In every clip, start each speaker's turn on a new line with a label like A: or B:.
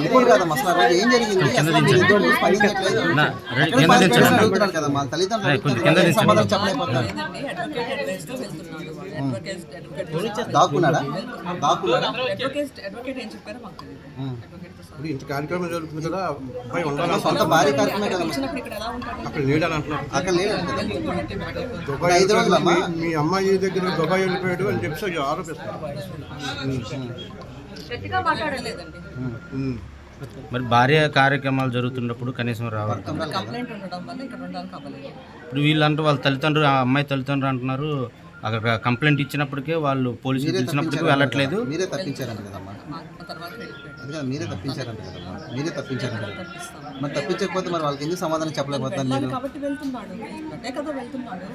A: ఇంకోటి కదమ్మా అసలు ఆ రోజు ఏం జరిగింది అసలు మీరు ఇద్దరు స్పందించట్లేదు. ఎక్కడ పారిపోయారని అడుగుతున్నాడు కదమ్మా తల్లిదండ్రులు అడుగుతున్నారు. ఏం సమాధానం చెప్పలేకపోతున్నారు. దాక్కున్నాడా
B: ఇప్పుడు ఇంత కార్యక్రమం జరుగుతుంది కదా, అబ్బాయి ఉండాలి.
A: సొంత భార్య కార్యక్రమే కదా
B: అక్కడ లేడని అంటున్నారు.
A: అక్కడ లేదు
B: దుబాయ్
A: 5 రోజులమ్మా
B: మీ అమ్మాయి దగ్గర దుబాయ్ వెళ్ళిపోయాడు అని చెప్పి ఆరోపిస్తారు.
C: మరి భార్య కార్యక్రమాలు జరుగుతున్నప్పుడు కనీసం రావాలి. ఇప్పుడు వీళ్ళంటూ వాళ్ళ తల్లిదండ్రులు, ఆ అమ్మాయి తల్లిదండ్రులు అంటున్నారు అక్కడ కంప్లైంట్ ఇచ్చినప్పటికే వాళ్ళు పోలీసులు పిలిచినప్పటికీ వెళ్ళట్లేదు.
A: మీరే తప్పించారంట కదమ్మా, మీరే తప్పించారంట కదమ్మా, మీరే తప్పించారంట కదా. మరి తప్పించకపోతే మరి వాళ్ళకి ఎందుకు సమాధానం చెప్పలేకపోతాను మీరు?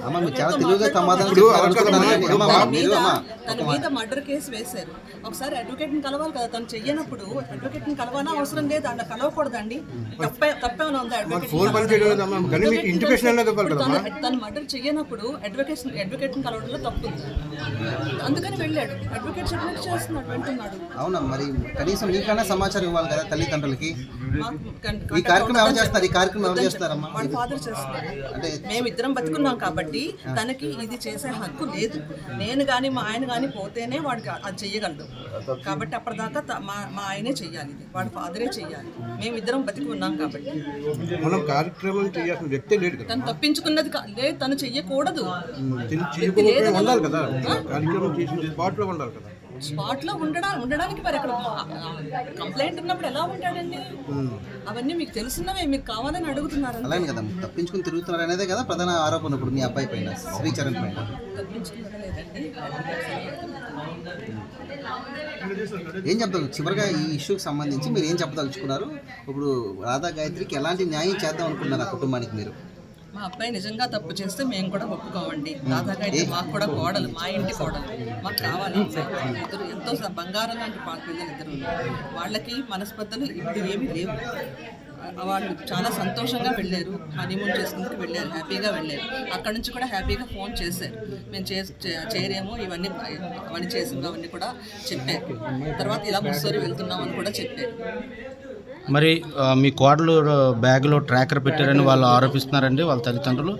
A: అమ్మ మీరు చాలా తెలివిగా సమాధానం
D: తన మీద మర్డర్ కేసు వేశారు. ఒకసారి అడ్వకేట్ ని కలవాలి కదా, తను చెయ్యనప్పుడు అడ్వకేట్ ని కలవాలా అవసరం లేదు, అలా కలవకూడదండి. తప్పేమైనా ఉందా? తను మర్డర్ చెయ్యనప్పుడు అడ్వకేట్ ని కలవడంలో తప్పు ఉంది, అందుకని వెళ్ళాడు. అడ్వకేట్ చెప్పినట్టు చేస్తున్నాడు, వెళ్తున్నాడు.
A: అవునా, మరి కనీసం మీకన్నా సమాచారం ఇవ్వాలి కదా తల్లిదండ్రులకి. ఈ కార్యక్రమం ఎవరు చేస్తారు? ఈ కార్యక్రమం ఎవరు చేస్తారమ్మా?
D: వాళ్ళ ఫాదర్ చేస్తున్నారు. అంటే మేమిద్దరం బతుకున్నాం కాబట్టి తనకి ఇది చేసే హక్కు లేదు. నేను కానీ మా ఆయన కానీ పోతేనే వాడికి అది చెయ్యగలడు. కాబట్టి అప్పటిదాకా మా ఆయనే చెయ్యాలి, ఇది వాడి ఫాదరే చెయ్యాలి. మేమిద్దరం బతికి ఉన్నాం కాబట్టి.
B: మనం కార్యక్రమం చేయాల్సిన వ్యక్తి లేడు కదా,
D: తను తప్పించుకున్నది లేదు, తను చెయ్యకూడదు.
B: ఉండాలి కదా, కార్యక్రమం చేసిన స్పాట్లో ఉండాలి కదా.
D: స్పాట్ లో ఉండడానికి మరి అక్కడ కంప్లైంట్ ఉన్నప్పుడు ఎలా ఉంటాడండి? అవన్నీ మీకు తెలుసున్నవే, మీకు కావాలని అడుగుతున్నారు.
A: అలానే కదా, తప్పించుకుని తిరుగుతున్నారు అనేదే కదా ప్రధాన ఆరోపణ ఇప్పుడు మీ అబ్బాయి పైన, శ్రీచరణ్ పైన. ఏం చెప్తారు చివరిగా ఈ ఇష్యూకి సంబంధించి మీరు ఏం చెప్పదలుచుకున్నారు? ఇప్పుడు రాధా గాయత్రికి ఎలాంటి న్యాయం చేద్దాం అనుకున్నారు ఆ కుటుంబానికి మీరు?
D: మా అబ్బాయి నిజంగా తప్పు చేస్తే మేము కూడా ఒప్పుకోమండి. రాధాగారి మాకు కూడా కోడలు, మా ఇంటి కోడలు, మాకు కావాలి. ఇద్దరు ఎంతో బంగారం లాంటి పిల్లలు ఇద్దరు, వాళ్ళకి మనస్పర్ధలు ఇప్పుడు ఏమీ లేవు. వాళ్ళు చాలా సంతోషంగా వెళ్ళారు, హనీమూన్ చేసుకుందుకు వెళ్ళారు, హ్యాపీగా వెళ్ళారు. అక్కడ నుంచి కూడా హ్యాపీగా ఫోన్ చేశారు, మేము చేరేమో ఇవన్నీ చేసింది అవన్నీ కూడా చెప్పారు. తర్వాత ఇలా ముస్సోరి వెళ్తున్నామని కూడా చెప్పారు.
C: మరి మీ కోడలు బ్యాగ్లో ట్రాకర్ పెట్టారని వాళ్ళు ఆరోపిస్తున్నారండి వాళ్ళ తల్లిదండ్రులు.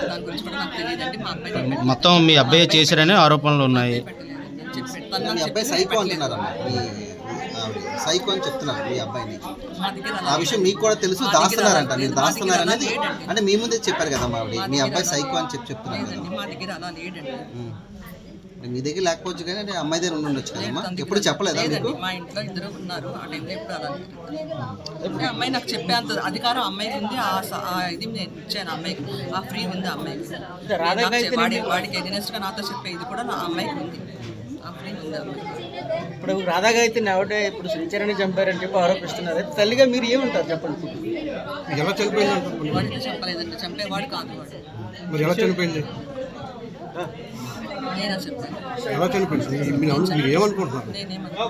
D: దాని గురించి కూడా నాకు తెలియదండి. మా అబ్బాయి
C: మొత్తం మీ అబ్బాయి చేశారని ఆరోపణలు ఉన్నాయి.
A: మీ అబ్బాయి సైకో అంటున్నారమ్మా, సైకో అని చెప్తున్నారు మీ అబ్బాయిని. ఆ విషయం మీకు కూడా తెలుసు, దాస్తున్నారంట. మీరు దాస్తున్నారు అనేది అంటే మీ ముందే చెప్పారు కదా ఆవిడ, మీ అబ్బాయి సైకో అని చెప్తున్నారు కదా.
D: మా దగ్గర అలా లేడండి.
A: మీ దగ్గర లేకపోవచ్చు కానీ అంటే అమ్మాయి దగ్గర ఉండొచ్చు కదమ్మా. ఎప్పుడు చెప్పలేదా మీకు?
D: మా ఇంట్లో ఇద్దరు ఉన్నారు, ఆ టైంలో ఎప్పుడు అలా లేదు. అమ్మాయి నాకు చెప్పేంత అధికారం అమ్మాయికి ఉంది. ఇది నేను ఇచ్చాను అమ్మాయికి, ఆ ఫ్రీ ఉంది అమ్మాయికి. వాడికి ఎగ్నెస్ట్ గా నాతో చెప్పే ఇది కూడా నా అమ్మాయికి ఉంది, ఆ ఫ్రీ ఉంది అమ్మాయికి.
E: ఇప్పుడు రాధాగాయత్రిని ఎవడే ఇప్పుడు శ్రీచరణ్ చంపారని చెప్పి ఆరోపిస్తున్నారు. తల్లిగా మీరు ఏమంటారు చెప్పండి?
B: ఎలా చనిపోయింది?
D: వాడికి చెప్పలేదండి, చంపేవాడు కాదు వాడు.
B: మరి ఎలా చనిపోయింది?
D: నేనే చెప్పాను.
B: ఎలా చనిపోయింది? మీరు ఏమనుకుంటున్నారు?
D: నేనేమన్నా